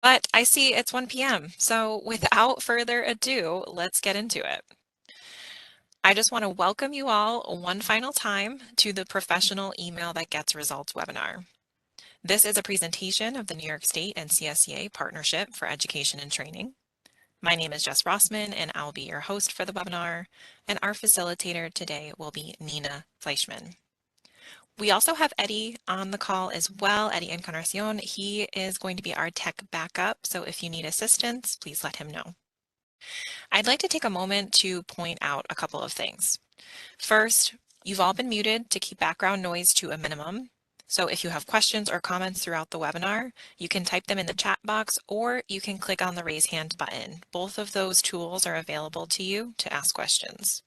But I see it's 1 p.m., so without further ado, let's get into it. I just want to welcome you all one final time to the Professional Email That Gets Results webinar. This is a presentation of the New York State and CSEA Partnership for Education and Training. My name is Jess Rossman, and I'll be your host for the webinar, and our facilitator today will be Nina Fleischman. We also have Eddie on the call as well, Eddie Encarnacion. He is going to be our tech backup, so if you need assistance, please let him know. I'd like to take a moment to point out a couple of things. First, you've all been muted to keep background noise to a minimum. So if you have questions or comments throughout the webinar, you can type them in the chat box or you can click on the raise hand button. Both of those tools are available to you to ask questions.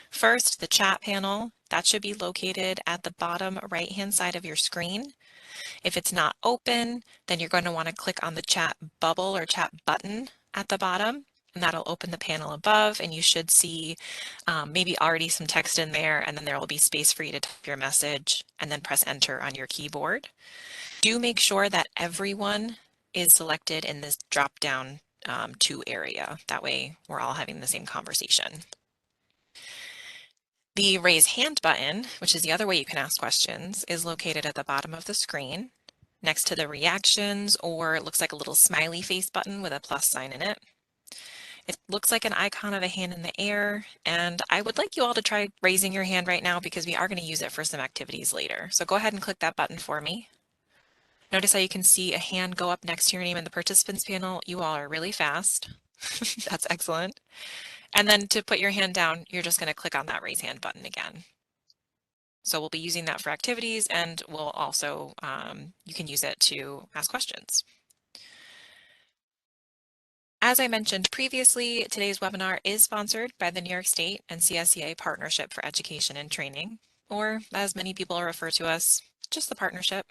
First, the chat panel, that should be located at the bottom right-hand side of your screen. If it's not open, then you're going to want to click on the chat bubble or chat button at the bottom, and that'll open the panel above, and you should see maybe already some text in there, and then there will be space for you to type your message and then press enter on your keyboard. Do make sure that everyone is selected in this drop-down to area. That way we're all having the same conversation. The raise hand button, which is the other way you can ask questions, is located at the bottom of the screen next to the reactions, or it looks like a little smiley face button with a plus sign in it. It looks like an icon of a hand in the air, and I would like you all to try raising your hand right now because we are going to use it for some activities later. So go ahead and click that button for me. Notice how you can see a hand go up next to your name in the participants panel. You all are really fast. That's excellent. And then to put your hand down, you're just going to click on that raise hand button again. So we'll be using that for activities, and we'll also, you can use it to ask questions. As I mentioned previously, today's webinar is sponsored by the New York State and CSEA Partnership for Education and Training, or as many people refer to us, just the partnership.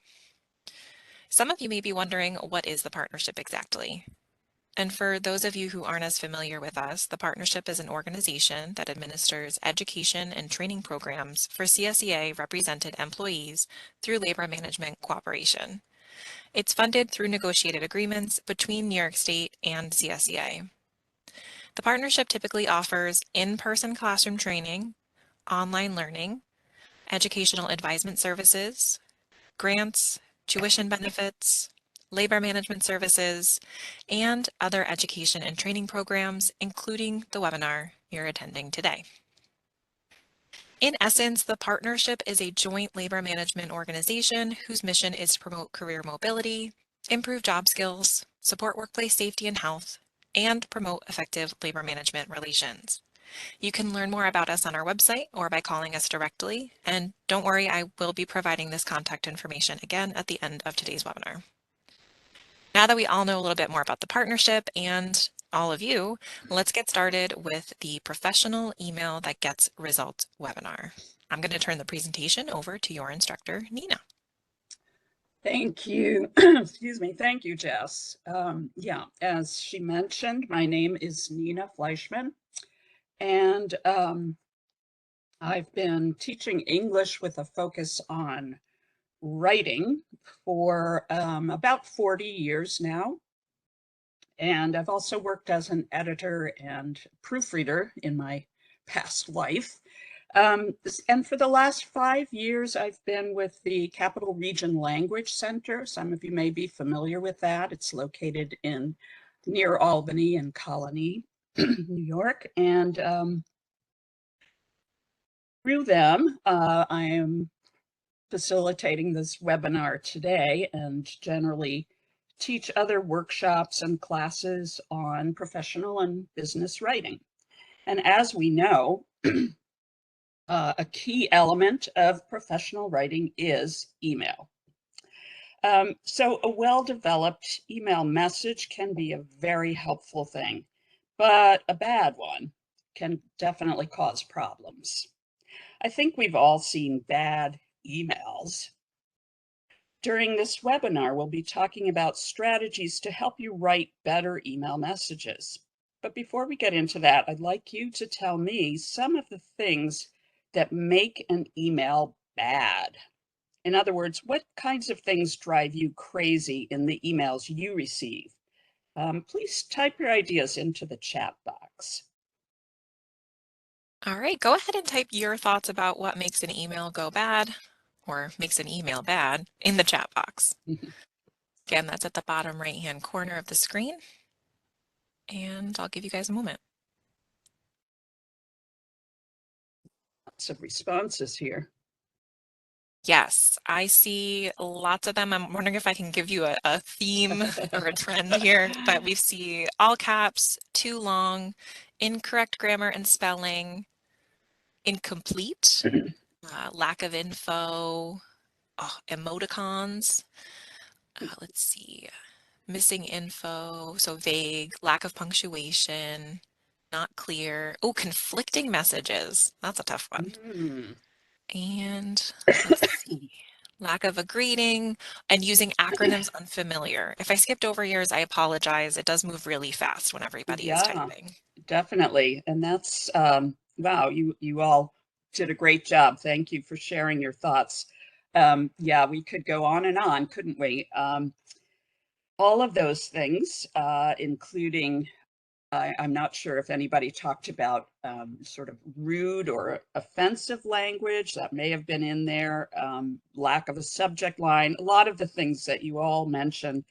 Some of you may be wondering, what is the partnership exactly? And for those of you who aren't as familiar with us, the partnership is an organization that administers education and training programs for CSEA represented employees through labor management cooperation. It's funded through negotiated agreements between New York State and CSEA. The partnership typically offers in-person classroom training, online learning, educational advisement services, grants, tuition benefits, labor management services, and other education and training programs, including the webinar you're attending today. In essence, the partnership is a joint labor management organization whose mission is to promote career mobility, improve job skills, support workplace safety and health, and promote effective labor management relations. You can learn more about us on our website or by calling us directly. And don't worry, I will be providing this contact information again at the end of today's webinar. Now that we all know a little bit more about the partnership and all of you, let's get started with the Professional Email That Gets Results webinar. I'm going to turn the presentation over to your instructor, Nina. Thank you. Excuse me. Thank you, Jess. Yeah, as she mentioned, my name is Nina Fleischman, and I've been teaching English with a focus on writing for about 40 years now. And I've also worked as an editor and proofreader in my past life. And for the last 5 years, I've been with the Capital Region Language Center. Some of you may be familiar with that. It's located in near Albany and Colony, New York. And through them, I am facilitating this webinar today and generally teach other workshops and classes on professional and business writing. And as we know, a key element of professional writing is email. So a well-developed email message can be a very helpful thing, but a bad one can definitely cause problems. I think we've all seen bad emails. During this webinar, we'll be talking about strategies to help you write better email messages. But before we get into that, I'd like you to tell me some of the things that make an email bad. In other words, what kinds of things drive you crazy in the emails you receive? Please type your ideas into the chat box. All right, go ahead and type your thoughts about what makes an email go bad or makes an email bad in the chat box. Again, that's at the bottom right-hand corner of the screen. And I'll give you guys a moment. Lots of responses here. Yes, I see lots of them. I'm wondering if I can give you a theme or a trend here, but we see all caps, too long, incorrect grammar and spelling, incomplete, lack of info, emoticons. Let's see, missing info, so vague, lack of punctuation, not clear. Oh, conflicting messages. That's a tough one. Mm. And let's see. Lack of a greeting and using acronyms unfamiliar. If I skipped over yours, I apologize. It does move really fast when everybody is Yeah, typing. definitely. And that's, wow, you all did a great job. Thank you for sharing your thoughts. Yeah, we could go on, couldn't we? All of those things, including, I'm not sure if anybody talked about sort of rude or offensive language that may have been in there, lack of a subject line, a lot of the things that you all mentioned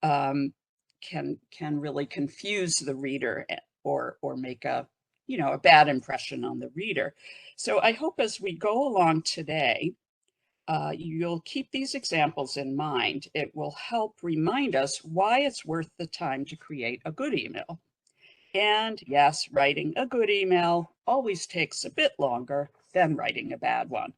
um, can really confuse the reader or make a a bad impression on the reader. So I hope as we go along today, you'll keep these examples in mind. It will help remind us why it's worth the time to create a good email. And yes, writing a good email always takes a bit longer than writing a bad one.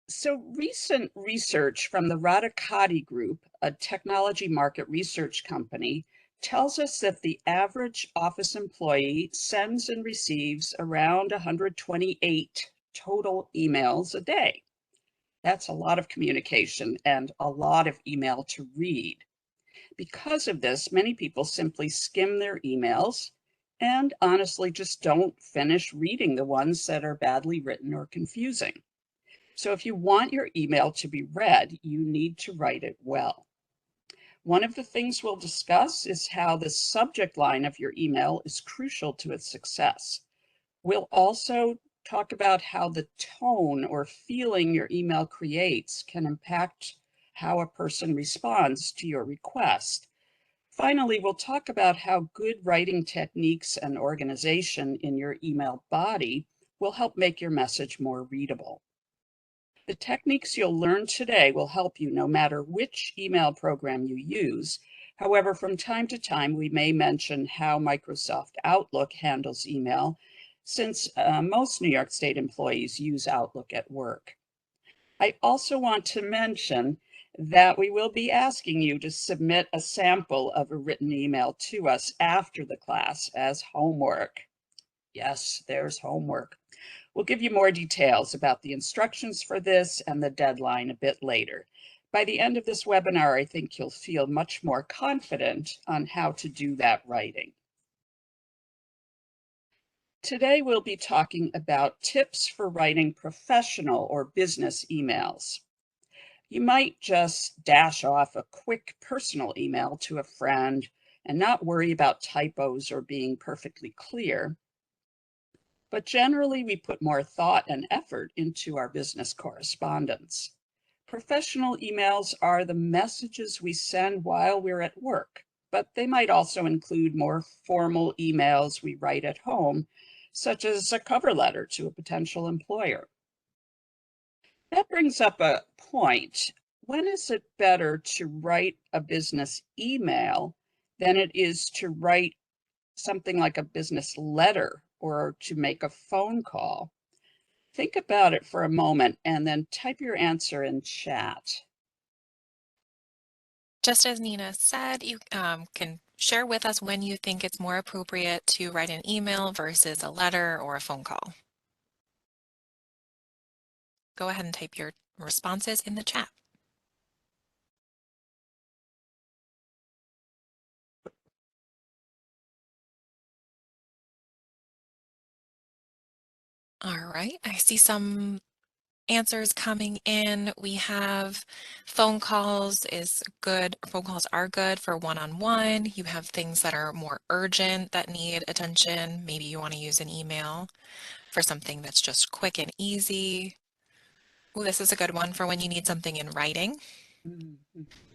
So recent research from the Radicati Group, a technology market research company, tells us that the average office employee sends and receives around 128 total emails a day. That's a lot of communication and a lot of email to read. Because of this, many people simply skim their emails and honestly just don't finish reading the ones that are badly written or confusing. So if you want your email to be read, you need to write it well. One of the things we'll discuss is how the subject line of your email is crucial to its success. We'll also talk about how the tone or feeling your email creates can impact how a person responds to your request. Finally, we'll talk about how good writing techniques and organization in your email body will help make your message more readable. The techniques you'll learn today will help you no matter which email program you use. However, from time to time, we may mention how Microsoft Outlook handles email, since most New York State employees use Outlook at work. I also want to mention that we will be asking you to submit a sample of a written email to us after the class as homework. Yes, there's homework. We'll give you more details about the instructions for this and the deadline a bit later. By the end of this webinar, I think you'll feel much more confident on how to do that writing. Today, we'll be talking about tips for writing professional or business emails. You might just dash off a quick personal email to a friend and not worry about typos or being perfectly clear. But generally, we put more thought and effort into our business correspondence. Professional emails are the messages we send while we're at work, but they might also include more formal emails we write at home, such as a cover letter to a potential employer. That brings up a point. When is it better to write a business email than it is to write something like a business letter or to make a phone call? Think about it for a moment and then type your answer in chat. Just as Nina said, you can share with us when you think it's more appropriate to write an email versus a letter or a phone call. Go ahead and type your responses in the chat. All right, I see some answers coming in. We have phone calls is good. Phone calls are good for one-on-one. You have things that are more urgent that need attention. Maybe you want to use an email for something that's just quick and easy. Ooh, this is a good one for when you need something in writing. Mhm.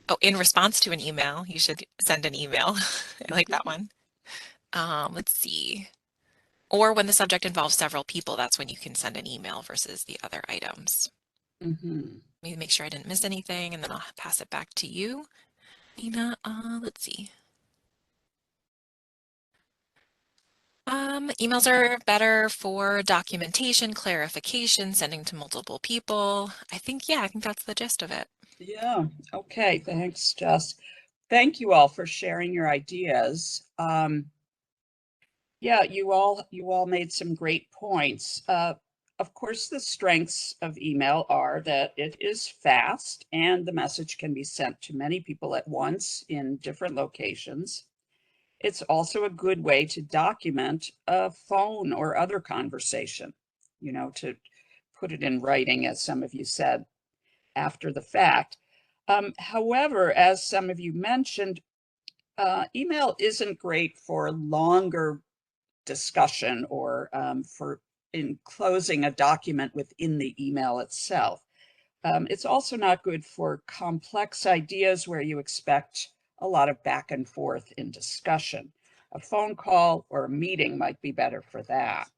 Oh, in response to an email, you should send an email. I like that one. Let's see. Or when the subject involves several people, that's when you can send an email versus the other items. Mhm. Let me make sure I didn't miss anything, and then I'll pass it back to you, Nina. Let's see. Emails are better for documentation, clarification, sending to multiple people. I think that's the gist of it. Yeah. Okay. Thanks, Jess. Thank you all for sharing your ideas. Yeah, you all made some great points. Of course, the strengths of email are that it is fast and the message can be sent to many people at once in different locations. It's also a good way to document a phone or other conversation, to put it in writing, as some of you said, after the fact. However, as some of you mentioned, email isn't great for longer discussion or for enclosing a document within the email itself. It's also not good for complex ideas where you expect a lot of back and forth in discussion. A phone call or a meeting might be better for that.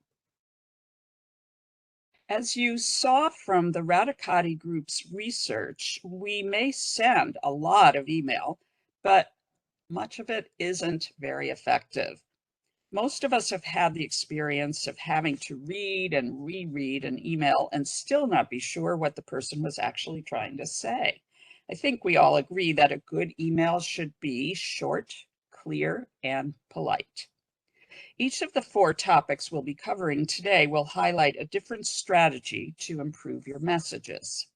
As you saw from the Radicati Group's research, we may send a lot of email, but much of it isn't very effective. Most of us have had the experience of having to read and reread an email and still not be sure what the person was actually trying to say. I think we all agree that a good email should be short, clear, and polite. Each of the 4 topics we'll be covering today will highlight a different strategy to improve your messages.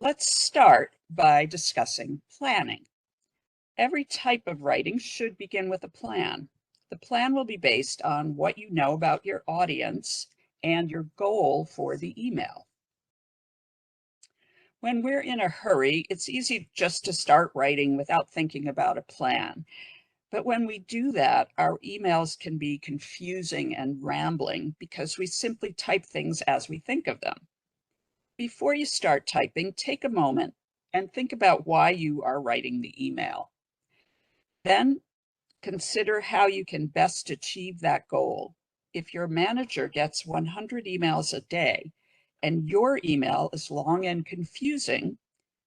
Let's start by discussing planning. Every type of writing should begin with a plan. The plan will be based on what you know about your audience and your goal for the email. When we're in a hurry, it's easy just to start writing without thinking about a plan. But when we do that, our emails can be confusing and rambling because we simply type things as we think of them. Before you start typing, take a moment and think about why you are writing the email. Then consider how you can best achieve that goal. If your manager gets 100 emails a day and your email is long and confusing,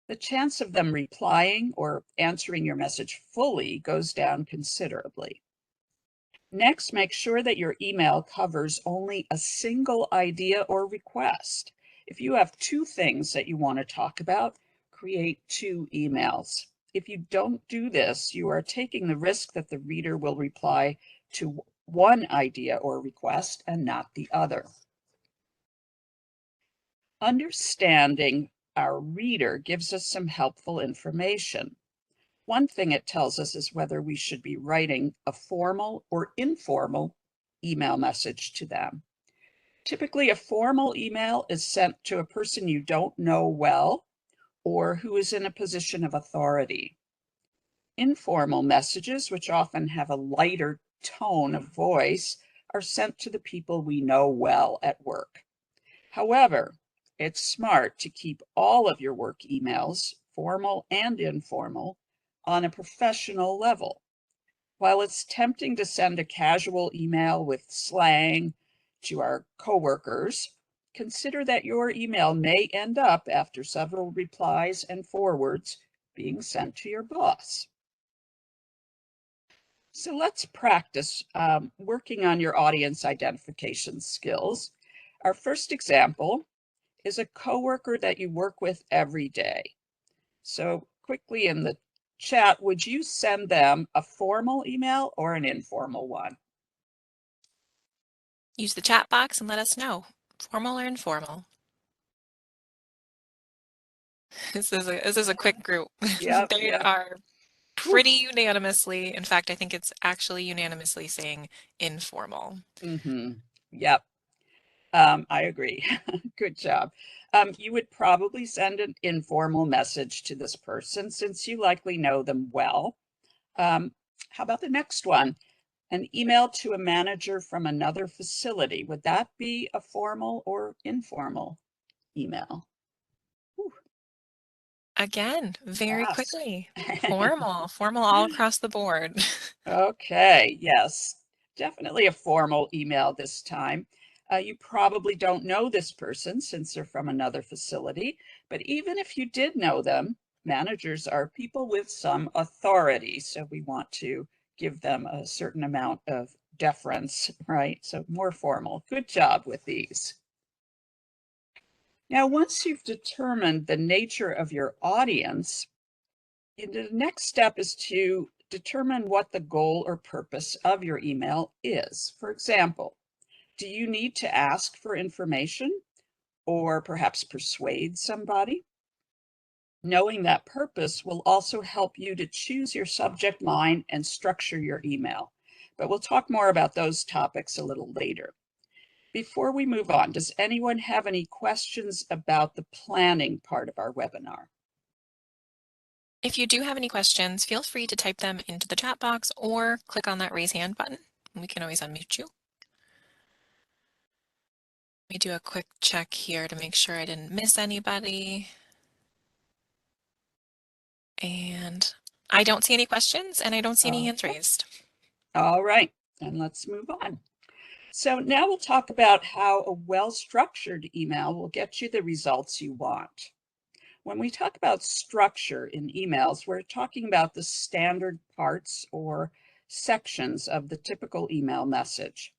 the chance of them replying or answering your message fully goes down considerably. Next, make sure that your email covers only a single idea or request. If you have 2 things that you want to talk about, create 2 emails. If you don't do this, you are taking the risk that the reader will reply to one idea or request and not the other. Understanding our reader gives us some helpful information. One thing it tells us is whether we should be writing a formal or informal email message to them. Typically, a formal email is sent to a person you don't know well or who is in a position of authority. Informal messages, which often have a lighter tone of voice, are sent to the people we know well at work. However, it's smart to keep all of your work emails, formal and informal, on a professional level. While it's tempting to send a casual email with slang to our coworkers, consider that your email may end up, after several replies and forwards, being sent to your boss. So let's practice working on your audience identification skills. Our first example is a coworker that you work with every day. So quickly in the chat, would you send them a formal email or an informal one? Use the chat box and let us know, formal or informal. This is a quick group. Yep, They yep. are Whew. pretty unanimously. In fact, I think it's actually unanimously saying informal. Mm-hmm. Yep. I agree. Good job. You would probably send an informal message to this person since you likely know them well. Um, how about the next one? An email to a manager from another facility. Would that be a formal or informal email? Whew, Again, very fast. quickly. Formal, formal all across the board. Okay, yes, definitely a formal email this time. You probably don't know this person since they're from another facility, but even if you did know them, managers are people with some authority, so we want to give them a certain amount of deference, right? So more formal. Good job with these. Now, once you've determined the nature of your audience, the next step is to determine what the goal or purpose of your email is. For example, do you need to ask for information or perhaps persuade somebody? Knowing that purpose will also help you to choose your subject line and structure your email. But we'll talk more about those topics a little later. Before we move on, does anyone have any questions about the planning part of our webinar? If you do have any questions, feel free to type them into the chat box or click on that raise hand button. We can always unmute you. Let me do a quick check here to make sure I didn't miss anybody. And I don't see any questions and I don't see any hands Okay. raised. All right, and let's move on. So now we'll talk about how a well-structured email will get you the results you want. When we talk about structure in emails, we're talking about the standard parts or sections of the typical email message.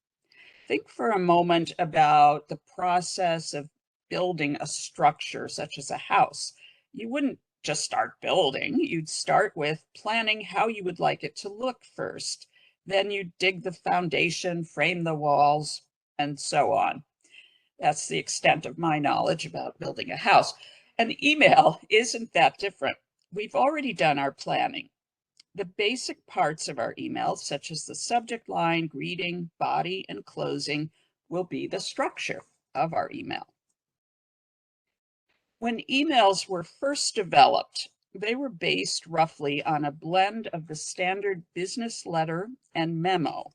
Think for a moment about the process of building a structure such as a house. You wouldn't just start building, you'd start with planning how you would like it to look first. Then you dig the foundation, frame the walls, and so on. That's the extent of my knowledge about building a house. An email isn't that different. We've already done our planning. The basic parts of our email, such as the subject line, greeting, body, and closing, will be the structure of our email. When emails were first developed, they were based roughly on a blend of the standard business letter and memo.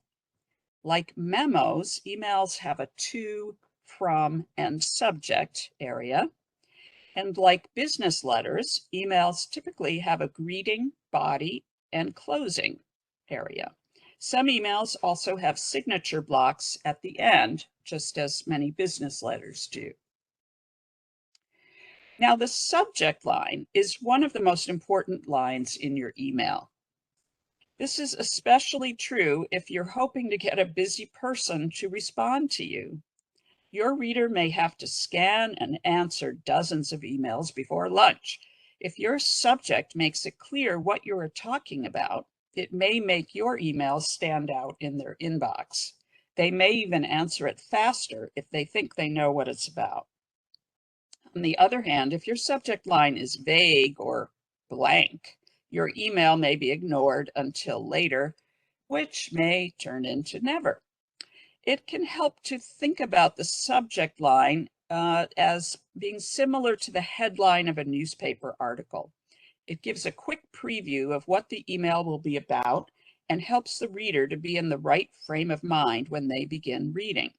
Like memos, emails have a to, from, and subject area. And like business letters, emails typically have a greeting, body, and closing area. Some emails also have signature blocks at the end, just as many business letters do. Now, the subject line is one of the most important lines in your email. This is especially true if you're hoping to get a busy person to respond to you. Your reader may have to scan and answer dozens of emails before lunch. If your subject makes it clear what you are talking about, it may make your email stand out in their inbox. They may even answer it faster if they think they know what it's about. On the other hand, if your subject line is vague or blank, your email may be ignored until later, which may turn into never. It can help to think about the subject line as being similar to the headline of a newspaper article. It gives a quick preview of what the email will be about and helps the reader to be in the right frame of mind when they begin reading.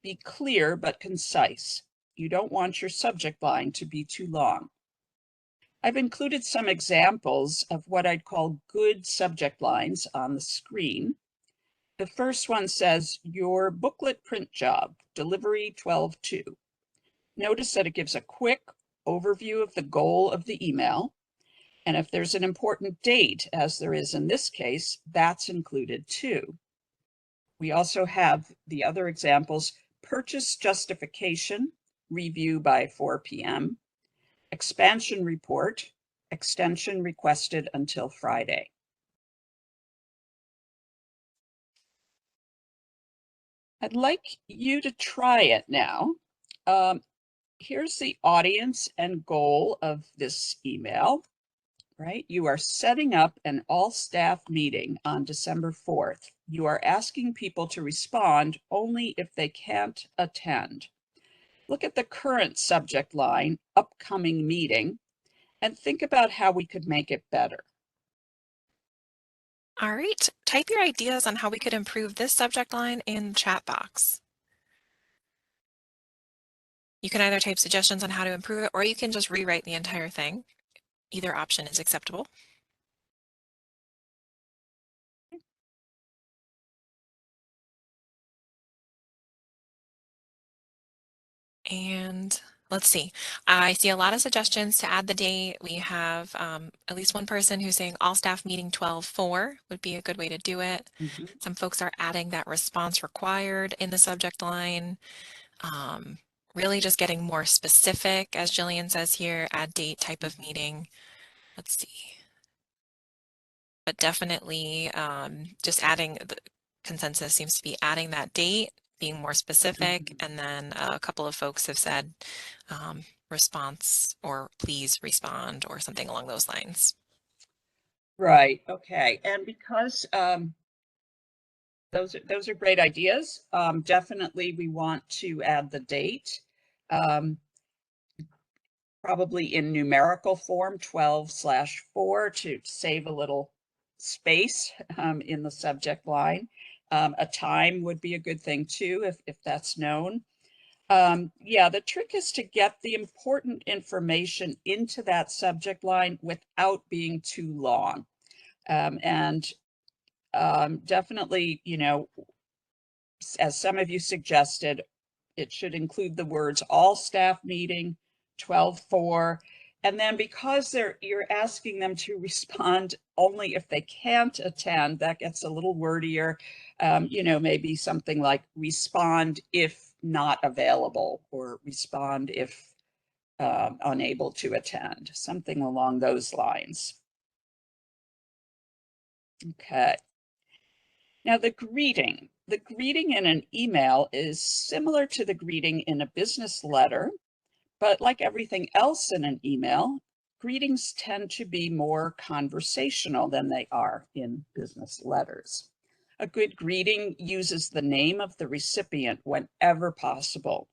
Be clear but concise. You don't want your subject line to be too long. I've included some examples of what I'd call good subject lines on the screen. The first one says, your booklet print job, delivery 12/2. Notice that it gives a quick overview of the goal of the email. And if there's an important date, as there is in this case, that's included too. We also have the other examples, purchase justification, review by 4 p.m., expansion report, extension requested until Friday. I'd like you to try it now. Here's the audience and goal of this email. right? You are setting up an all-staff meeting on December 4th. You are asking people to respond only if they can't attend. Look at the current subject line, upcoming meeting, and think about how we could make it better. All right, type your ideas on how we could improve this subject line in the chat box. You can either type suggestions on how to improve it, or you can just rewrite the entire thing. Either option is acceptable. And let's see. I see a lot of suggestions to add the date. We have at least one person who's saying all staff meeting 12/4 would be a good way to do it. Mhm. Some folks are adding that response required in the subject line. Um, really just getting more specific, as Jillian says here, add date, type of meeting. Let's see. But definitely just adding the consensus seems to be adding that date, being more specific, Mhm. and then a couple of folks have said response or please respond or something along those lines. Right, okay. And because those are great ideas, definitely we want to add the date. Um, Probably in numerical form, 12/4, to save a little space in the subject line. A time would be a good thing too, if that's known. Yeah, the trick is to get the important information into that subject line without being too long. And definitely, as some of you suggested, it should include the words all staff meeting, 12/4. And then because you're asking them to respond only if they can't attend, that gets a little wordier. Maybe something like respond if not available, or respond if unable to attend, something along those lines. Okay. Now, the greeting in an email is similar to the greeting in a business letter, but like everything else in an email, greetings tend to be more conversational than they are in business letters. A good greeting uses the name of the recipient whenever possible.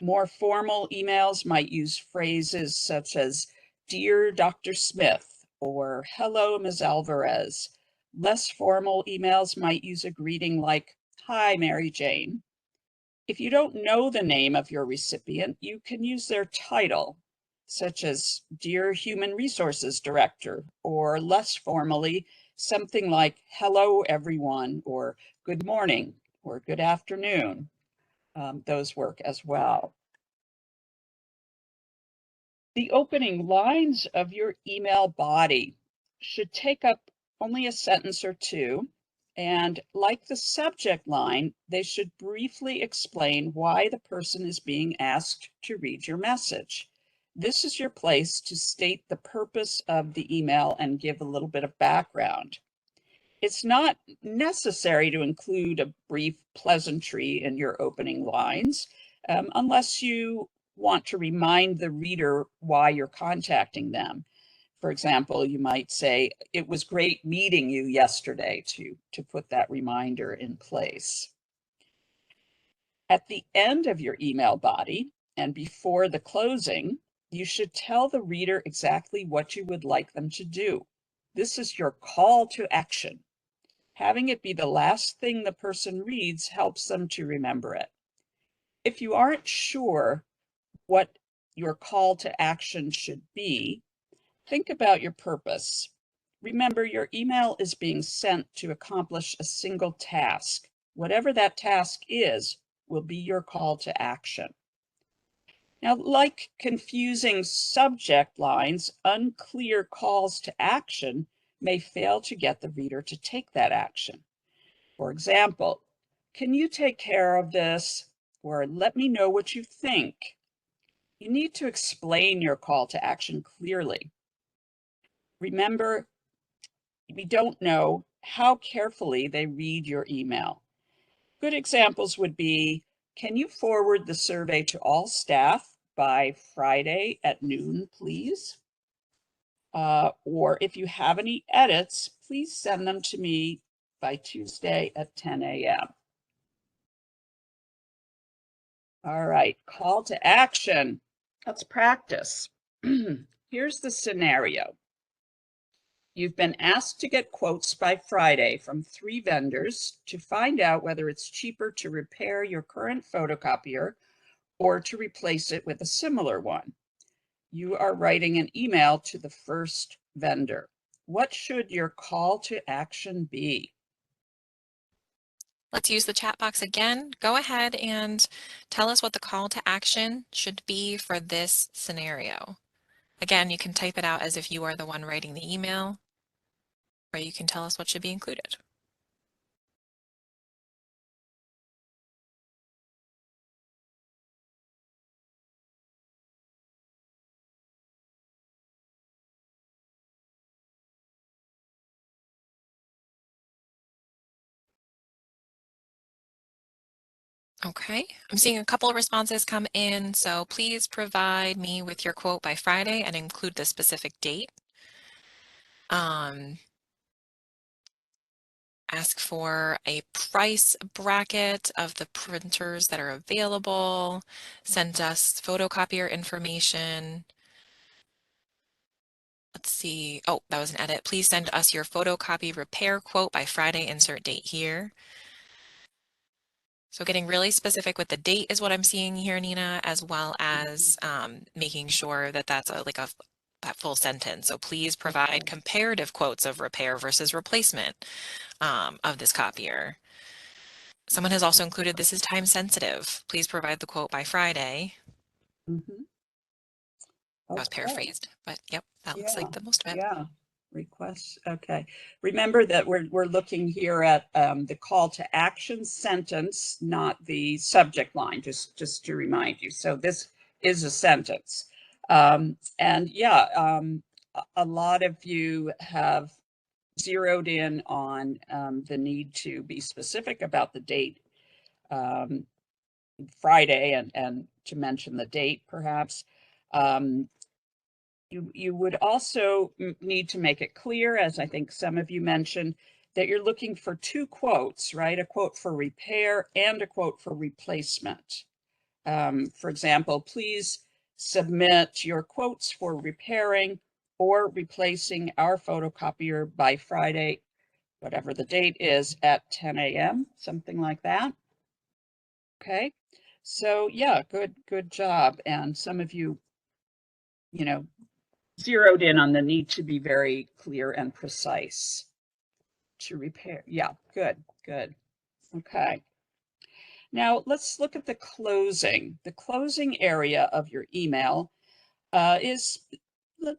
More formal emails might use phrases such as, "Dear Dr. Smith," or "Hello, Ms. Alvarez." Less formal emails might use a greeting like, "Hi, Mary Jane." If you don't know the name of your recipient, you can use their title, such as "Dear Human Resources Director," or less formally, something like "Hello, everyone," or "Good morning," or "Good afternoon." Those work as well. The opening lines of your email body should take up only a sentence or two, and like the subject line, they should briefly explain why the person is being asked to read your message. This is your place to state the purpose of the email and give a little bit of background. It's not necessary to include a brief pleasantry in your opening lines, unless you want to remind the reader why you're contacting them. For example, you might say, "It was great meeting you yesterday," to put that reminder in place. At the end of your email body and before the closing, you should tell the reader exactly what you would like them to do. This is your call to action. Having it be the last thing the person reads helps them to remember it. If you aren't sure what your call to action should be, think about your purpose. Remember, your email is being sent to accomplish a single task. Whatever that task is, will be your call to action. Now, like confusing subject lines, unclear calls to action may fail to get the reader to take that action. For example, "Can you take care of this?" Or "Let me know what you think." You need to explain your call to action clearly. Remember, we don't know how carefully they read your email. Good examples would be, "Can you forward the survey to all staff by Friday at noon, please?" Or if you have any edits, please send them to me by Tuesday at 10 a.m. All right, call to action. Let's practice. Here's the scenario. You've been asked to get quotes by Friday from 3 vendors to find out whether it's cheaper to repair your current photocopier or to replace it with a similar one. You are writing an email to the first vendor. What should your call to action be? Let's use the chat box again. Go ahead and tell us what the call to action should be for this scenario. Again, you can type it out as if you are the one writing the email, or you can tell us what should be included. Okay, I'm seeing a couple of responses come in, so please provide me with your quote by Friday and include the specific date. Ask for a price bracket of the printers that are available. Send us photocopier information. Let's see. Oh, that was an edit. Please send us your photocopy repair quote by Friday. Insert date here. So getting really specific with the date is what I'm seeing here, Nina, as well as making sure that that's that full sentence. So please provide comparative quotes of repair versus replacement of this copier. Someone has also included, this is time sensitive. Please provide the quote by Friday. Mhm. That was Okay. paraphrased, but yep, that looks like the most of it. Yeah. Requests. Okay. Remember that we're looking here at the call to action sentence, not the subject line, just to remind you. So this is a sentence. And yeah, a lot of you have zeroed in on the need to be specific about the date, Friday, and to mention the date perhaps. You would also need to make it clear, as I think some of you mentioned, that you're looking for 2 quotes, right? A quote for repair and a quote for replacement. For example, please submit your quotes for repairing or replacing our photocopier by Friday, whatever the date is, at 10 a.m., something like that. Okay, so yeah, good job. And some of you, you know, zeroed in on the need to be very clear and precise to repair. Yeah, good. Okay. Now let's look at the closing. The closing area of your email is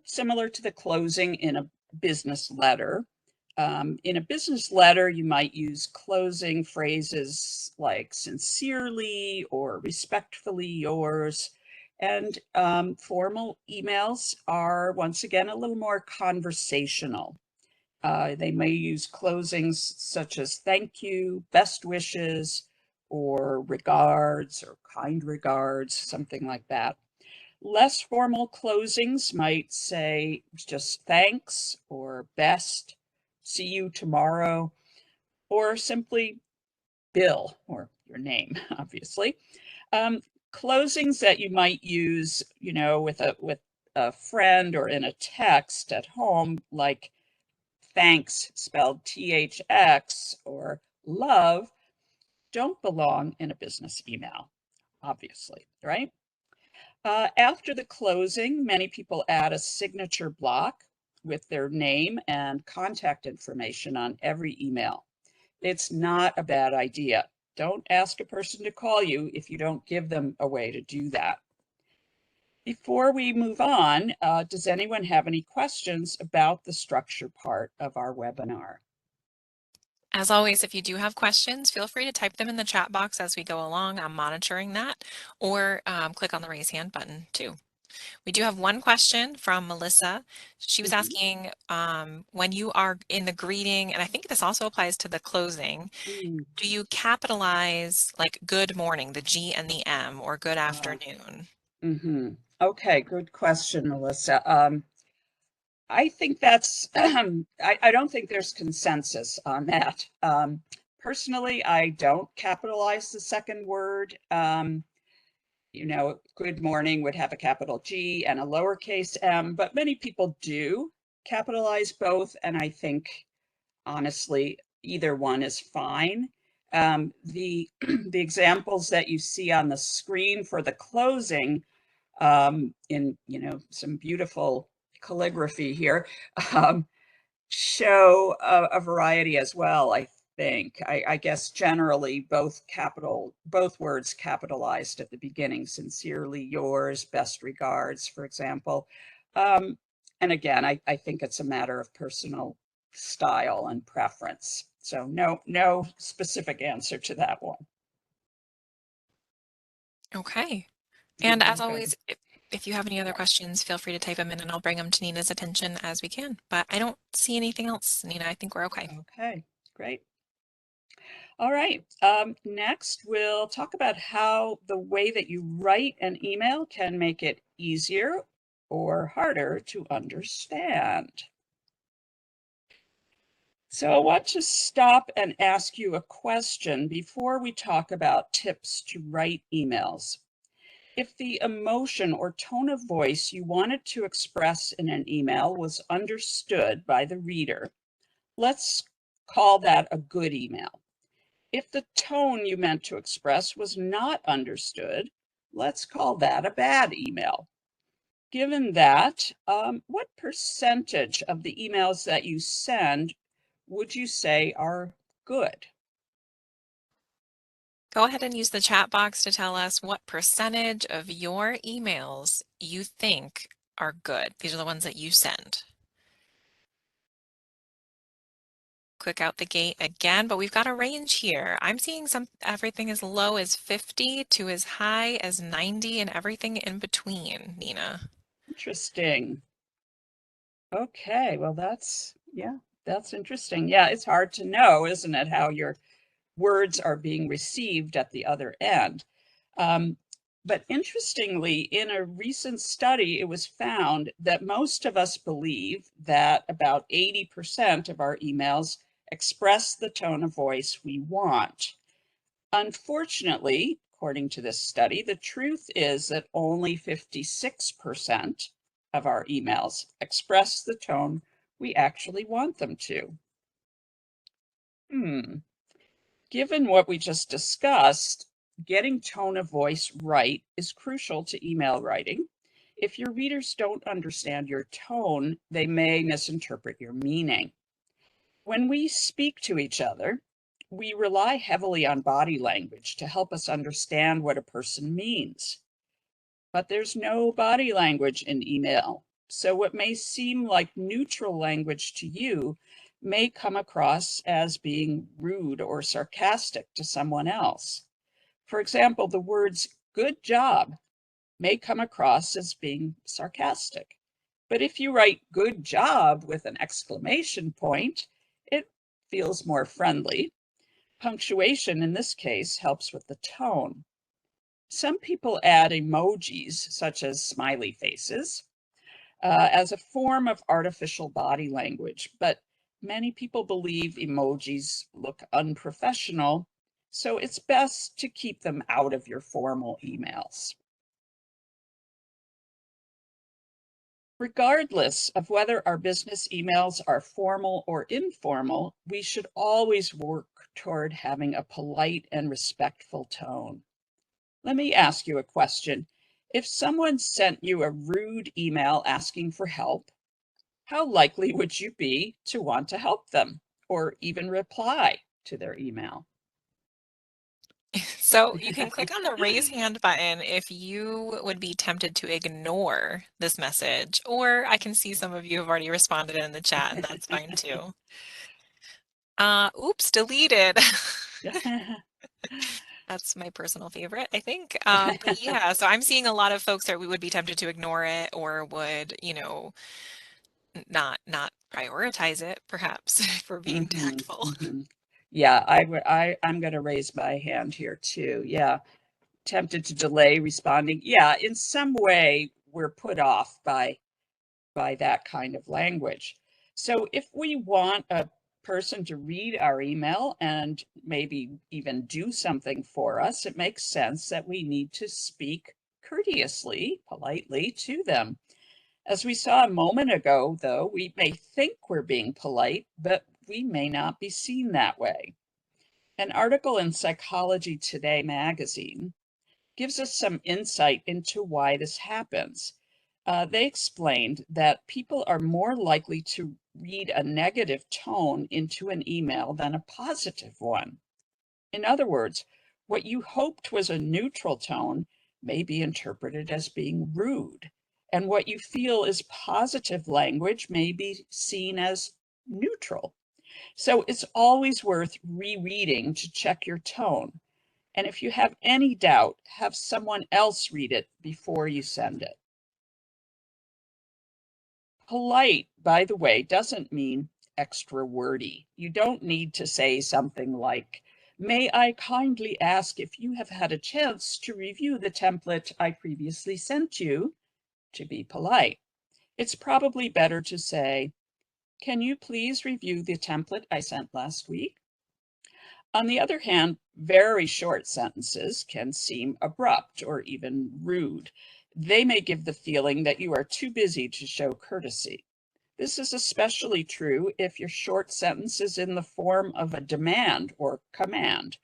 similar to the closing in a business letter. In a business letter, you might use closing phrases like sincerely or respectfully yours. And formal emails are, once again, a little more conversational. They may use closings such as thank you, best wishes, or regards, or kind regards, something like that. Less formal closings might say just thanks or best, see you tomorrow, or simply Bill, or your name, obviously. Closings that you might use, with a friend or in a text at home, like thanks spelled THX or love, don't belong in a business email, obviously, right? After the closing, many people add a signature block with their name and contact information on every email. It's not a bad idea. Don't ask a person to call you if you don't give them a way to do that. Before we move on, does anyone have any questions about the structure part of our webinar? As always, if you do have questions, feel free to type them in the chat box as we go along. I'm monitoring that, or click on the raise hand button too. We do have one question from Melissa. She was asking when you are in the greeting, and I think this also applies to the closing, do you capitalize like good morning, the G and the M, or good afternoon? Okay, good question, Melissa. I think that's, I don't think there's consensus on that. Personally, I don't capitalize the second word. Good morning would have a capital G and a lowercase m, but many people do capitalize both. And I think, honestly, either one is fine. The examples that you see on the screen for the closing, in some beautiful calligraphy here, um, show a variety as well. I think I guess generally both words capitalized at the beginning. Sincerely yours, best regards, for example. um, and again, I think it's a matter of personal style and preference, so no specific answer to that one. Okay. And Very as good. always, if you have any other Yeah. questions, feel free to type them in and I'll bring them to Nina's attention as we can. But I don't see anything else, Nina. I think we're okay. Okay, great. All right. Next, we'll talk about how the way that you write an email can make it easier or harder to understand. So I want to stop and ask you a question before we talk about tips to write emails. If the emotion or tone of voice you wanted to express in an email was understood by the reader, let's call that a good email. If the tone you meant to express was not understood, let's call that a bad email. Given that, what percentage of the emails that you send would you say are good? Go ahead and use the chat box to tell us what percentage of your emails you think are good. These are the ones that you send. Click out the gate again, but we've got a range here. I'm seeing everything as low as 50 to as high as 90 and everything in between, Nina. Interesting. Okay, well, that's interesting. Yeah, it's hard to know, isn't it, how your words are being received at the other end. Um, but interestingly, in a recent study, it was found that most of us believe that about 80% of our emails express the tone of voice we want. Unfortunately, according to this study, the truth is that only 56% of our emails express the tone we actually want them to. Given what we just discussed, getting tone of voice right is crucial to email writing. If your readers don't understand your tone, they may misinterpret your meaning. When we speak to each other, we rely heavily on body language to help us understand what a person means. But there's no body language in email. So what may seem like neutral language to you may come across as being rude or sarcastic to someone else. For example, the words good job may come across as being sarcastic. But if you write good job with an exclamation point, it feels more friendly. Punctuation in this case helps with the tone. Some people add emojis, such as smiley faces, as a form of artificial body language, but many people believe emojis look unprofessional, so it's best to keep them out of your formal emails. Regardless of whether our business emails are formal or informal, we should always work toward having a polite and respectful tone. Let me ask you a question. If someone sent you a rude email asking for help, how likely would you be to want to help them or even reply to their email? So you can click on the raise hand button if you would be tempted to ignore this message, or I can see some of you have already responded in the chat, and that's fine too. Oops, deleted. That's my personal favorite, I think. But yeah, so I'm seeing a lot of folks that we would be tempted to ignore it or would, not prioritize it, perhaps, for being Mhm, tactful. mhm. Yeah, I'm going to raise my hand here too. Yeah, tempted to delay responding. Yeah, in some way we're put off by by that kind of language. So if we want a person to read our email and maybe even do something for us, it makes sense that we need to speak courteously, politely to them. As we saw a moment ago, though, we may think we're being polite, but we may not be seen that way. An article in Psychology Today magazine gives us some insight into why this happens. They explained that people are more likely to read a negative tone into an email than a positive one. In other words, what you hoped was a neutral tone may be interpreted as being rude, and what you feel is positive language may be seen as neutral. So it's always worth rereading to check your tone. And if you have any doubt, have someone else read it before you send it. Polite, by the way, doesn't mean extra wordy. You don't need to say something like, "May I kindly ask if you have had a chance to review the template I previously sent you?" to be polite. It's probably better to say, "Can you please review the template I sent last week?" On the other hand, very short sentences can seem abrupt or even rude. They may give the feeling that you are too busy to show courtesy. This is especially true if your short sentence is in the form of a demand or command.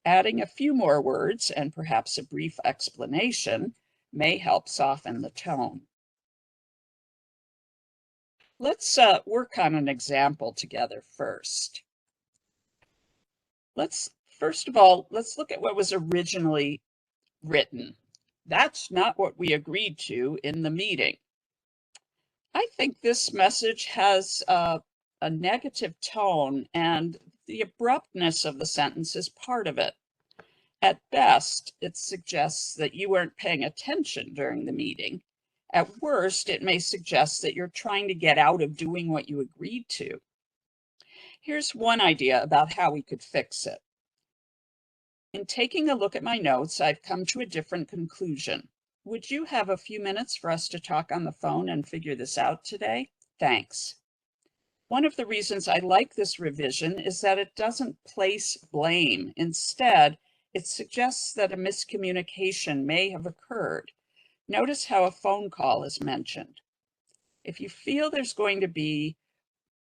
Adding a few more words and perhaps a brief explanation may help soften the tone. Let's work on an example together first. First of all, let's look at what was originally written. That's not what we agreed to in the meeting. I think this message has a negative tone, and the abruptness of the sentence is part of it. At best, it suggests that you weren't paying attention during the meeting. At worst, it may suggest that you're trying to get out of doing what you agreed to. Here's one idea about how we could fix it. In taking a look at my notes, I've come to a different conclusion. Would you have a few minutes for us to talk on the phone and figure this out today? Thanks. One of the reasons I like this revision is that it doesn't place blame. Instead, it suggests that a miscommunication may have occurred. Notice how a phone call is mentioned. If you feel there's going to be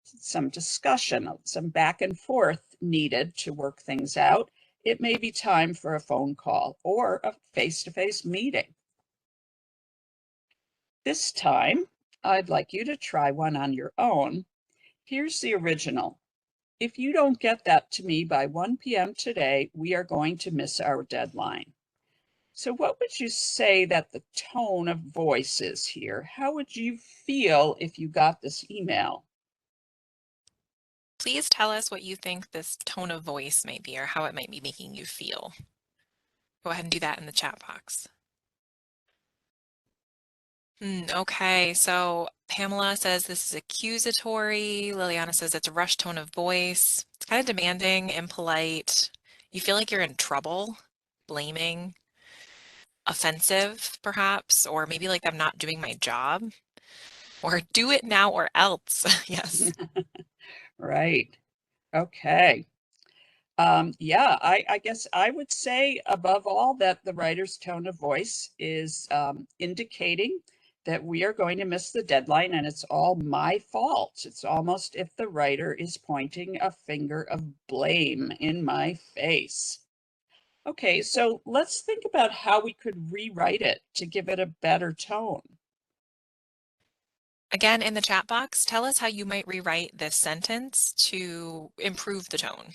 some discussion, some back and forth needed to work things out, it may be time for a phone call or a face-to-face meeting. This time, I'd like you to try one on your own. Here's the original. If you don't get that to me by 1 p.m. today, we are going to miss our deadline. So what would you say that the tone of voice is here? How would you feel if you got this email? Please tell us what you think this tone of voice might be or how it might be making you feel. Go ahead and do that in the chat box. Okay, so Pamela says this is accusatory. Liliana says it's a rushed tone of voice. It's kind of demanding, impolite. You feel like you're in trouble, blaming, offensive, perhaps, or maybe like I'm not doing my job, or do it now or else. Yes. Right. Okay. Yeah, I guess I would say above all that the writer's tone of voice is indicating that we are going to miss the deadline and it's all my fault. It's almost if the writer is pointing a finger of blame in my face. Okay, so let's think about how we could rewrite it to give it a better tone. Again, in the chat box, tell us how you might rewrite this sentence to improve the tone.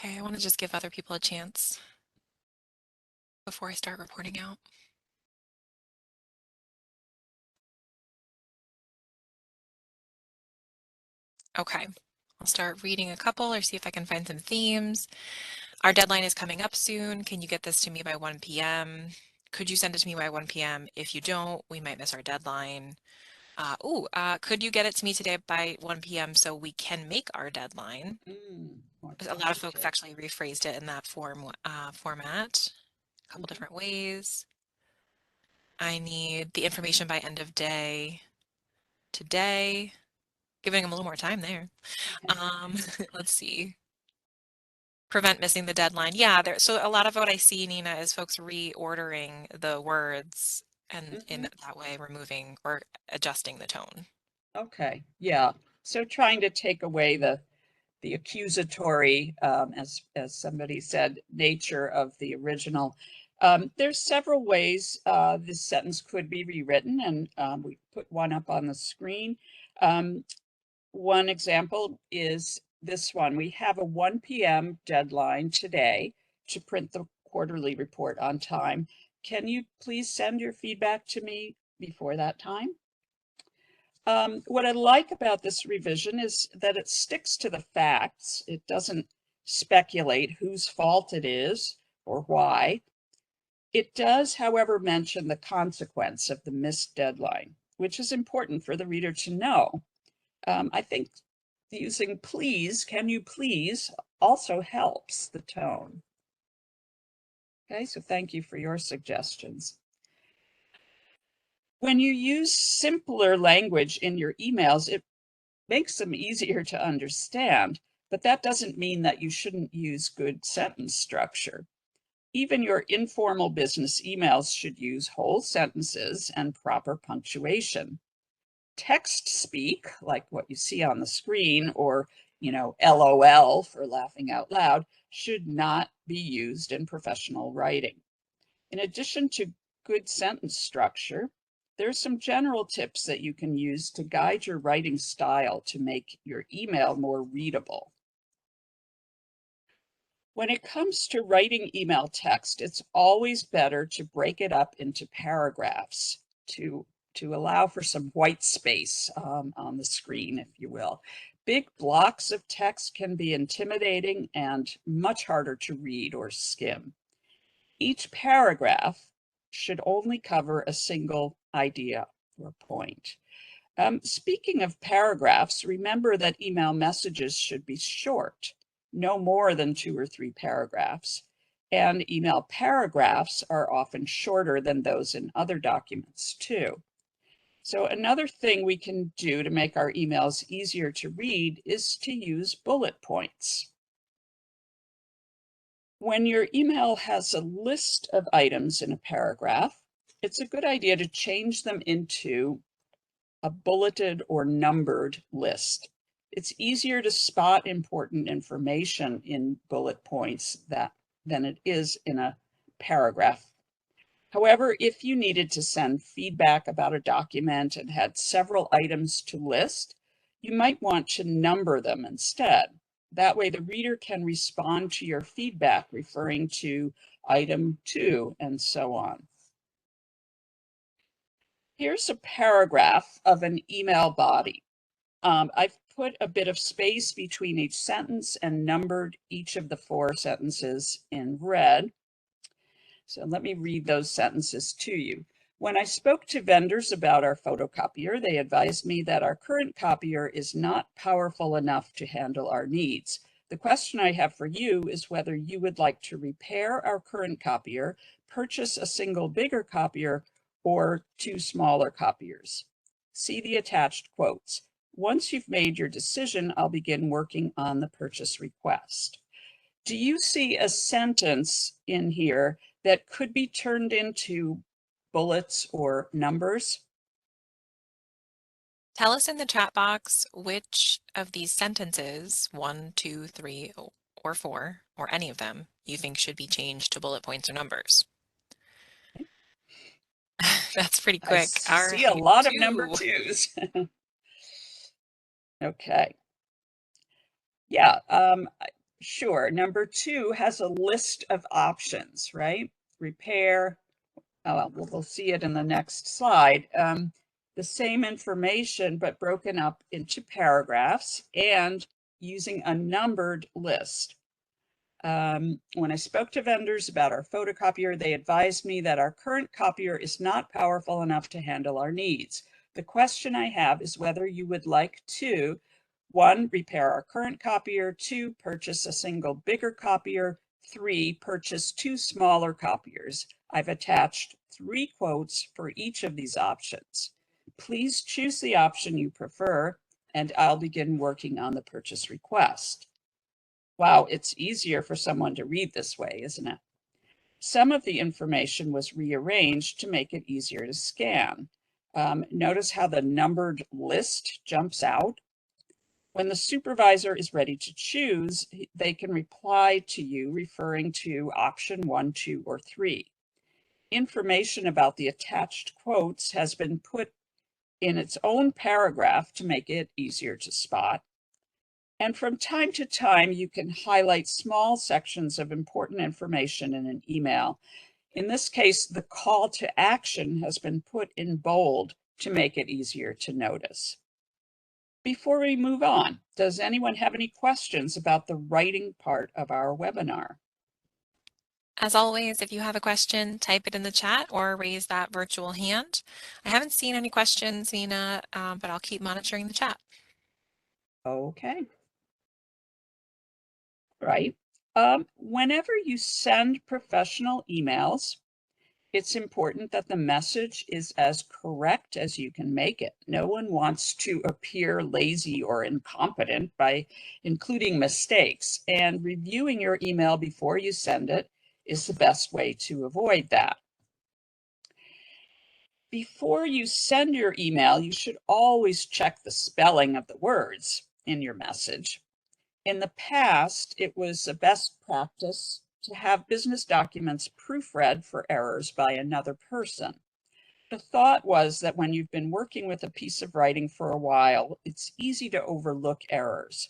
Okay, I want to just give other people a chance before I start reporting out. Okay, I'll start reading a couple or see if I can find some themes. Our deadline is coming up soon. Can you get this to me by 1 p.m.? Could you send it to me by 1 p.m.? If you don't, we might miss our deadline. Could you get it to me today by 1 p.m. so we can make our deadline? More A lot of folks positive. actually rephrased it in that format, a couple Mhm. different ways. I need the information by end of day today, giving them a little more time there. Let's see. Prevent missing the deadline. Yeah, so a lot of what I see, Nina, is folks reordering the words and in Mhm. that way removing or adjusting the tone. Okay, yeah. So trying to take away the accusatory, as somebody said, nature of the original. There's several ways this sentence could be rewritten, and we put one up on the screen. Um, One example is this one. We have a 1 p.m. deadline today to print the quarterly report on time. Can you please send your feedback to me before that time? What I like about this revision is that it sticks to the facts. It doesn't speculate whose fault it is or why. It does, however, mention the consequence of the missed deadline, which is important for the reader to know. I think using please, can you please, also helps the tone. Okay, so thank you for your suggestions. When you use simpler language in your emails, it makes them easier to understand, but that doesn't mean that you shouldn't use good sentence structure. Even your informal business emails should use whole sentences and proper punctuation. Text speak, like what you see on the screen, or, LOL for laughing out loud, should not be used in professional writing. In addition to good sentence structure, there's some general tips that you can use to guide your writing style to make your email more readable. When it comes to writing email text, it's always better to break it up into paragraphs to allow for some white space on the screen, if you will. Big blocks of text can be intimidating and much harder to read or skim. Each paragraph should only cover a single idea or point. Speaking of paragraphs, remember that email messages should be short, no more than 2 or 3 paragraphs. And email paragraphs are often shorter than those in other documents too. So another thing we can do to make our emails easier to read is to use bullet points. When your email has a list of items in a paragraph, it's a good idea to change them into a bulleted or numbered list. It's easier to spot important information in bullet points than it is in a paragraph. However, if you needed to send feedback about a document and had several items to list, you might want to number them instead. That way the reader can respond to your feedback referring to item 2 and so on. Here's a paragraph of an email body. I've put a bit of space between each sentence and numbered each of the 4 sentences in red. So let me read those sentences to you. When I spoke to vendors about our photocopier, they advised me that our current copier is not powerful enough to handle our needs. The question I have for you is whether you would like to repair our current copier, purchase a single bigger copier, or 2 smaller copiers. See the attached quotes. Once you've made your decision, I'll begin working on the purchase request. Do you see a sentence in here that could be turned into bullets or numbers? Tell us in the chat box which of these sentences, 1, 2, 3, or 4, or any of them, you think should be changed to bullet points or numbers. That's pretty I quick. All see a right, lot of number 2. 2s. Okay. Yeah, sure. Number 2 has a list of options, right? Repair. Oh, well, we'll see it in the next slide. The same information, but broken up into paragraphs and using a numbered list. When I spoke to vendors about our photocopier, they advised me that our current copier is not powerful enough to handle our needs. The question I have is whether you would like to, 1, repair our current copier, 2, purchase a single bigger copier, 3, purchase 2 smaller copiers. I've attached 3 quotes for each of these options. Please choose the option you prefer, and I'll begin working on the purchase request. Wow, it's easier for someone to read this way, isn't it? Some of the information was rearranged to make it easier to scan. Notice how the numbered list jumps out. When the supervisor is ready to choose, they can reply to you referring to option 1, 2, or 3. Information about the attached quotes has been put in its own paragraph to make it easier to spot. And from time to time, you can highlight small sections of important information in an email. In this case, the call to action has been put in bold to make it easier to notice. Before we move on, does anyone have any questions about the writing part of our webinar? As always, if you have a question, type it in the chat or raise that virtual hand. I haven't seen any questions, Nina, but I'll keep monitoring the chat. Okay. Right. Whenever you send professional emails, it's important that the message is as correct as you can make it. No one wants to appear lazy or incompetent by including mistakes, and reviewing your email before you send it is the best way to avoid that. Before you send your email, you should always check the spelling of the words in your message. In the past, it was a best practice to have business documents proofread for errors by another person. The thought was that when you've been working with a piece of writing for a while, it's easy to overlook errors.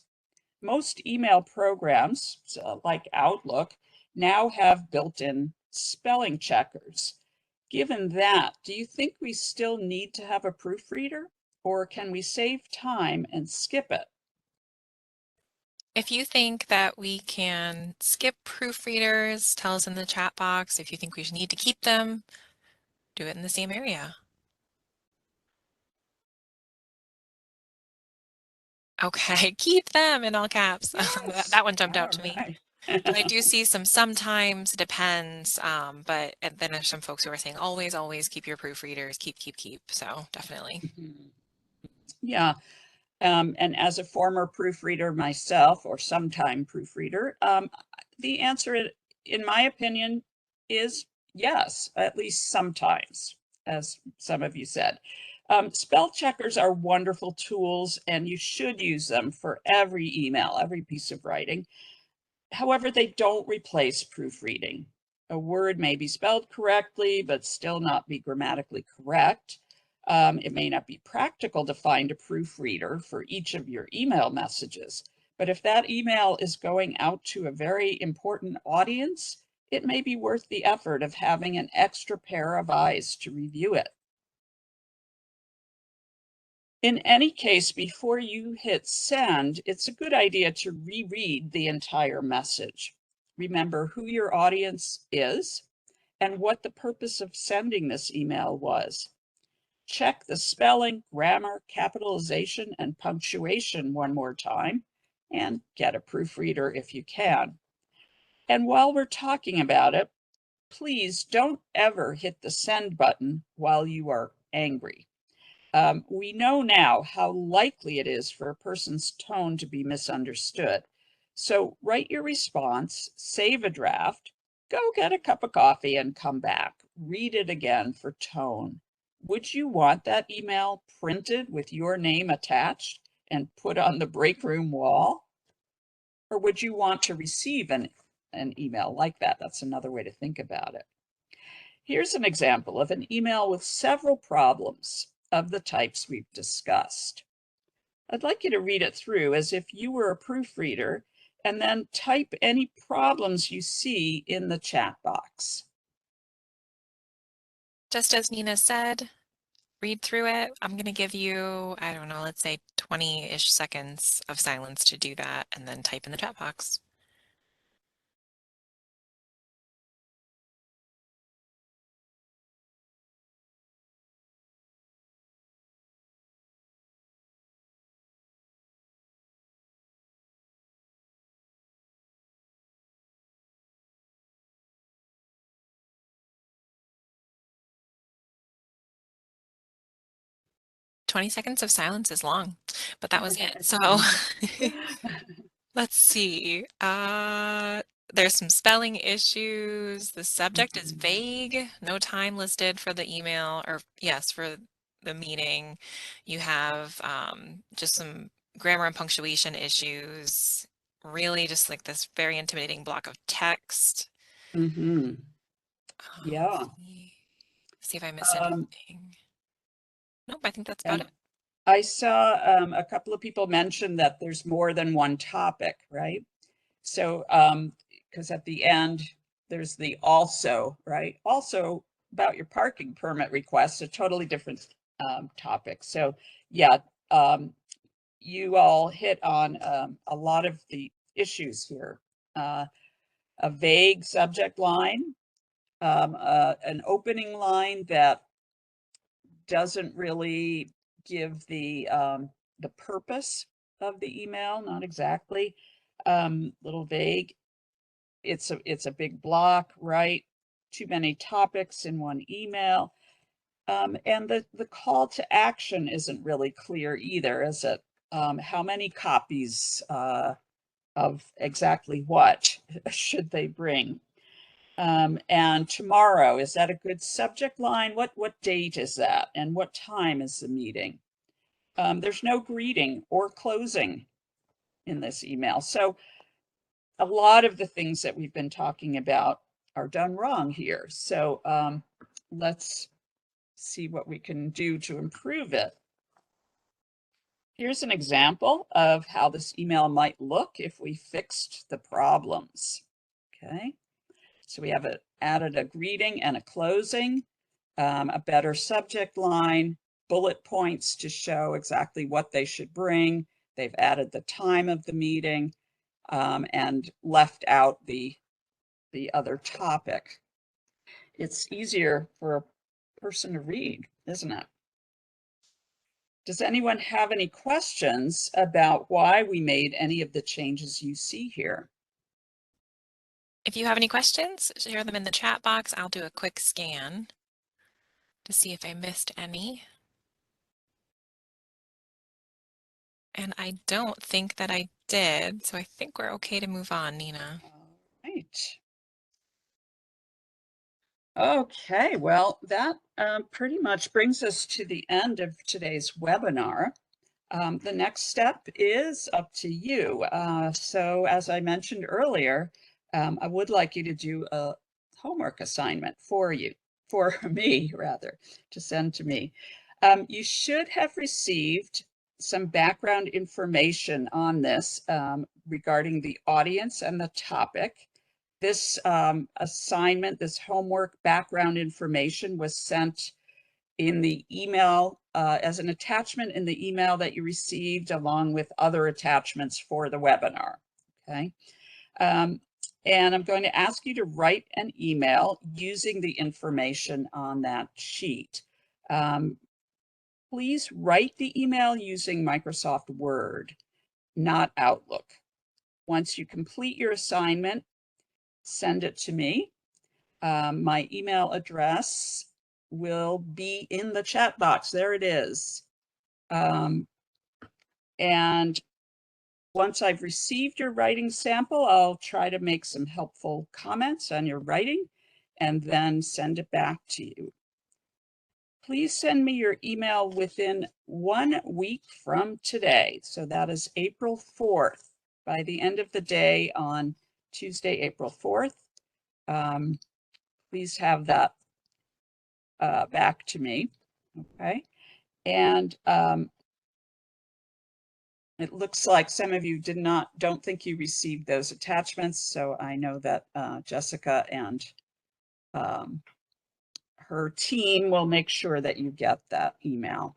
Most email programs, like Outlook, now have built-in spelling checkers. Given that, do you think we still need to have a proofreader, or can we save time and skip it? If you think that we can skip proofreaders, tell us in the chat box. If you think we should need to keep them, do it in the same area. Okay, keep them in all caps. Yes. That one jumped All out to me. right. But I do see some sometimes, depends, but and then there's some folks who are saying always, always keep your proofreaders, keep. So definitely. Mhm. Yeah. And as a former proofreader myself, or sometime proofreader, the answer, in my opinion, is yes, at least sometimes, as some of you said. Spell checkers are wonderful tools, and you should use them for every email, every piece of writing. However, they don't replace proofreading. A word may be spelled correctly, but still not be grammatically correct. It may not be practical to find a proofreader for each of your email messages, but if that email is going out to a very important audience, it may be worth the effort of having an extra pair of eyes to review it. In any case, before you hit send, it's a good idea to reread the entire message. Remember who your audience is and what the purpose of sending this email was. Check the spelling, grammar, capitalization, and punctuation one more time, and get a proofreader if you can. And while we're talking about it, please don't ever hit the send button while you are angry. We know now how likely it is for a person's tone to be misunderstood. So write your response, save a draft, go get a cup of coffee and come back. Read it again for tone. Would you want that email printed with your name attached and put on the break room wall? Or would you want to receive an email like that? That's another way to think about it. Here's an example of an email with several problems of the types we've discussed. I'd like you to read it through as if you were a proofreader and then type any problems you see in the chat box. Just as Nina said, read through it. I'm going to give you, I don't know, let's say 20-ish seconds of silence to do that and then type in the chat box. 20 seconds of silence is long, but that was it. So let's see. There's some spelling issues. The subject is Mhm. vague. No time listed for the email, or yes, for the meeting. You have just some grammar and punctuation issues. Really just like this very intimidating block of text. Mhm. Let's Yeah. see if I missed Um, anything. Nope, I think that's about and it. I saw a couple of people mention that there's more than one topic, right? So, because at the end, there's the also, right? Also about your parking permit request, a totally different topic. So, yeah, um, you all hit on a lot of the issues here. A vague subject line, an opening line that doesn't really give the purpose of the email, not exactly, little vague. It's a big block, right? Too many topics in one email. And the call to action isn't really clear either, is it? How many copies of exactly what should they bring? And tomorrow, is that a good subject line? What date is that? And what time is the meeting? There's no greeting or closing in this email. So a lot of the things that we've been talking about are done wrong here. So let's see what we can do to improve it. Here's an example of how this email might look if we fixed the problems. Okay, so we have added a greeting and a closing, a better subject line, bullet points to show exactly what they should bring. They've added the time of the meeting and left out the other topic. It's easier for a person to read, isn't it? Does anyone have any questions about why we made any of the changes you see here? If you have any questions, share them in the chat box. I'll do a quick scan to see if I missed any. And I don't think that I did, so I think we're okay to move on, Nina. All right. Okay, well, that pretty much brings us to the end of today's webinar. The next step is up to you. So as I mentioned earlier, I would like you to do a homework assignment for you, for me rather, to send to me. You should have received some background information on this regarding the audience and the topic. This assignment, this homework background information was sent in the email as an attachment in the email that you received along with other attachments for the webinar, okay? And I'm going to ask you to write an email using the information on that sheet. Please write the email using Microsoft Word, not Outlook. Once you complete your assignment, send it to me. My email address will be in the chat box. There it is. And once I've received your writing sample, I'll try to make some helpful comments on your writing and then send it back to you. Please send me your email within 1 week from today. So that is April 4th. By the end of the day on Tuesday, April 4th, please have that back to me, okay? And it looks like some of you don't think you received those attachments, so I know that Jessica and her team will make sure that you get that email.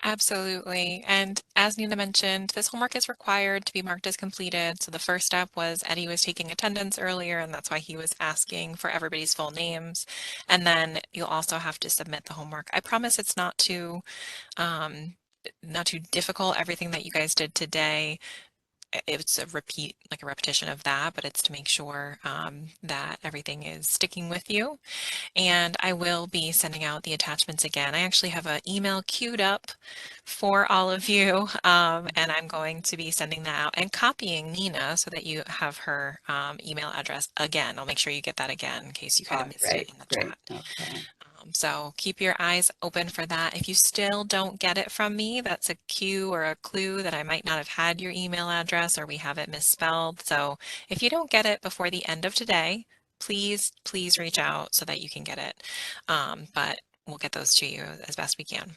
Absolutely. And as Nina mentioned, this homework is required to be marked as completed. So the first step was Eddie was taking attendance earlier, and that's why he was asking for everybody's full names. And then you'll also have to submit the homework. I promise it's um, not too difficult, everything that you guys did today. it's a repetition of that, but it's to make sure that everything is sticking with you. And I will be sending out the attachments again. I actually have an email queued up for all of you, and I'm going to be sending that out and copying Nina so that you have her email address again. I'll make sure you get that again in case you kind of missed it Great, in the great. chat. Okay. So keep your eyes open for that. If you still don't get it from me, that's a cue or a clue that I might not have had your email address or we have it misspelled. So if you don't get it before the end of today, please reach out so that you can get it. But we'll get those to you as best we can.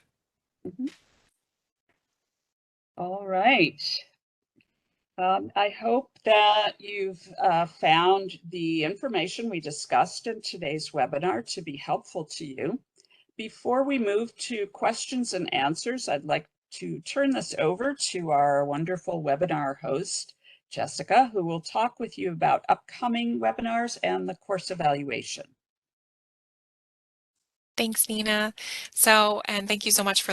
Mhm. All right. I hope that you've found the information we discussed in today's webinar to be helpful to you. Before we move to questions and answers, I'd like to turn this over to our wonderful webinar host, Jessica, who will talk with you about upcoming webinars and the course evaluation. Thanks, Nina. And thank you so much for